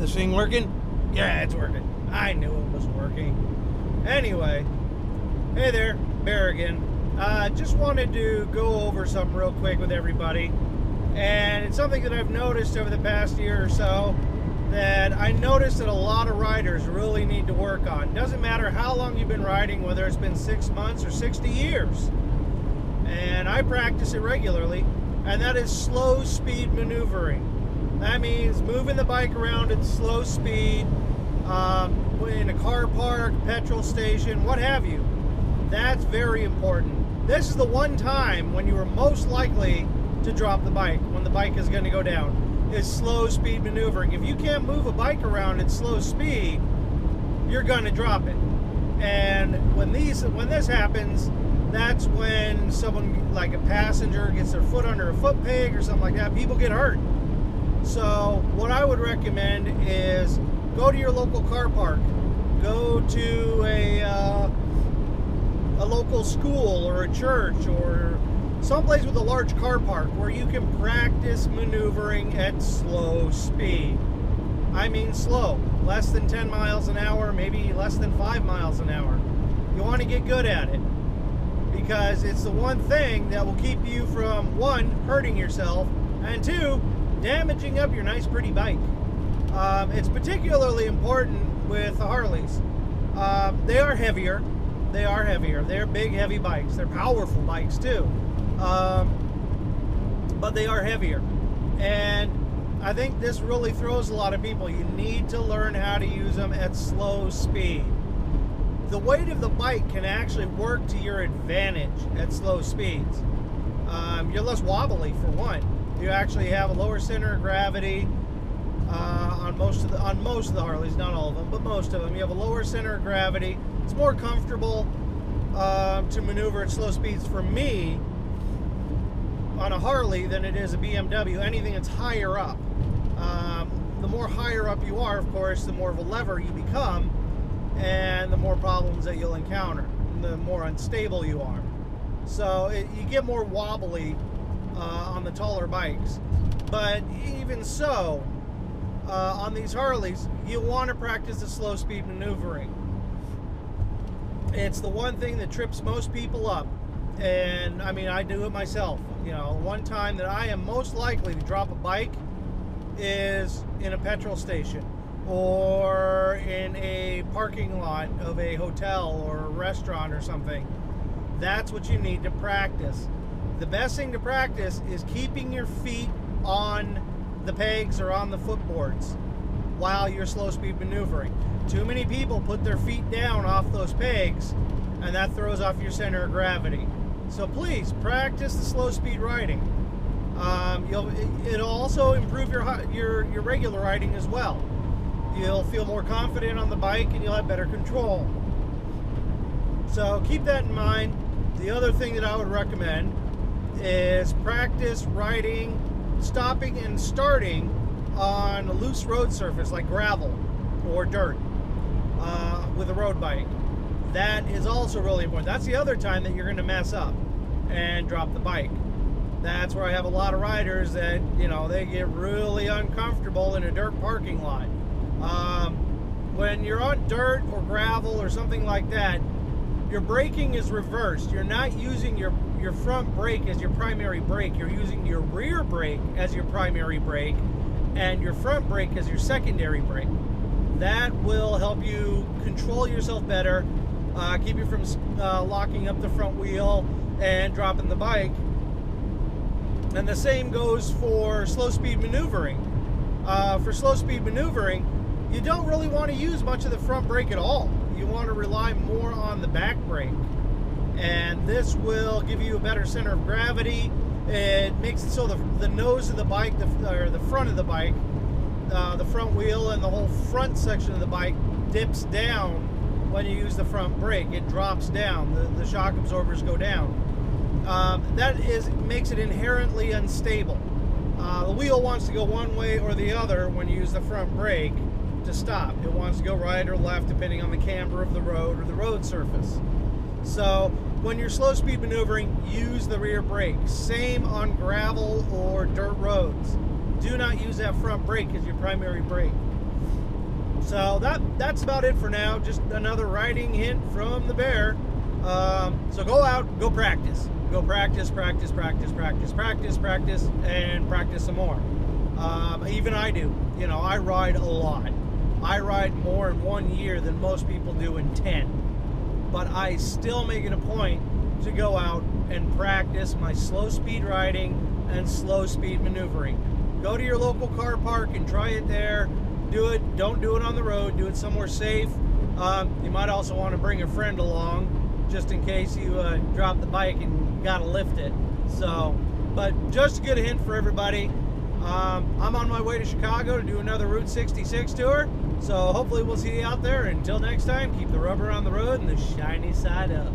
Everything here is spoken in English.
This thing working? Yeah, it's working. I knew it was working. Anyway, hey there, Bear again. Just wanted to go over something real quick with everybody. And it's something that I've noticed over the past year or so that I noticed that a lot of riders really need to work on. Doesn't matter how long you've been riding, whether it's been 6 months or 60 years. And I practice it regularly, and that is slow speed maneuvering. That means moving the bike around at slow speed, in a car park, petrol station, what have you. That's very important. This is the one time when you are most likely to drop the bike, when the bike is going to go down, is slow speed maneuvering. If you can't move a bike around at slow speed, you're going to drop it. And when this happens, that's when someone, like a passenger, gets their foot under a foot peg or something like that. People get hurt. So what I would recommend is go to your local car park, go to a local school or a church or someplace with a large car park where you can practice maneuvering at slow speed. I mean slow, less than 10 miles an hour, maybe less than 5 miles an hour. You want to get good at it because it's the one thing that will keep you from, one, hurting yourself, and two, damaging up your nice pretty bike. It's particularly important with the Harleys. They are heavier. They're big, heavy bikes. They're powerful bikes too. But they are heavier. And I think this really throws a lot of people. You need to learn how to use them at slow speed. The weight of the bike can actually work to your advantage at slow speeds. You're less wobbly, for one. You actually have a lower center of gravity on most of the Harleys, not all of them, but most of them. You have a lower center of gravity. It's more comfortable to maneuver at slow speeds for me on a Harley than it is a BMW. Anything that's higher up. The more higher up you are, of course, the more of a lever you become, and the more problems that you'll encounter, the more unstable you are. So you get more wobbly on the taller bikes. But even so, on these Harleys, you want to practice the slow speed maneuvering. It's the one thing that trips most people up. And I mean, I do it myself. You know, one time that I am most likely to drop a bike is in a petrol station or in a parking lot of a hotel or a restaurant or something. That's what you need to practice. The best thing to practice is keeping your feet on the pegs or on the footboards while you're slow speed maneuvering. Too many people put their feet down off those pegs, and that throws off your center of gravity. So please practice the slow speed riding. It'll also improve your regular riding as well. You'll feel more confident on the bike and you'll have better control. So keep that in mind. The other thing that I would recommend is practice riding, stopping and starting on a loose road surface like gravel or dirt with a road bike. That is also really important. That's the other time that you're going to mess up and drop the bike. That's where I have a lot of riders that, you know, they get really uncomfortable in a dirt parking lot. When you're on dirt or gravel or something like that, your braking is reversed. You're not using your front brake as your primary brake. You're using your rear brake as your primary brake and your front brake as your secondary brake. That will help you control yourself better, keep you from locking up the front wheel and dropping the bike. And the same goes for slow speed maneuvering. For slow speed maneuvering, you don't really want to use much of the front brake at all. You want to rely more on the back brake. And this will give you a better center of gravity. It makes it so the nose of the bike, or the front of the bike, the front wheel and the whole front section of the bike dips down when you use the front brake. It drops down. The shock absorbers go down. That makes it inherently unstable. The wheel wants to go one way or the other when you use the front brake to stop. It wants to go right or left depending on the camber of the road or the road surface. So when you're slow speed maneuvering, use the rear brake. Same on gravel or dirt roads. Do not use that front brake as your primary brake. So that's about it for now. Just another riding hint from the bear. So go out, go practice. Go practice, practice, practice, practice, practice, practice, and practice some more. Even I do. You know, I ride a lot. I ride more in 1 year than most people do in 10. But I still make it a point to go out and practice my slow speed riding and slow speed maneuvering. Go to your local car park and try it there. Do it. Don't do it on the road. Do it somewhere safe. You might also want to bring a friend along just in case you drop the bike and got to lift it. So, but just a good hint for everybody. I'm on my way to Chicago to do another Route 66 tour. So hopefully we'll see you out there. Until next time, keep the rubber on the road and the shiny side up.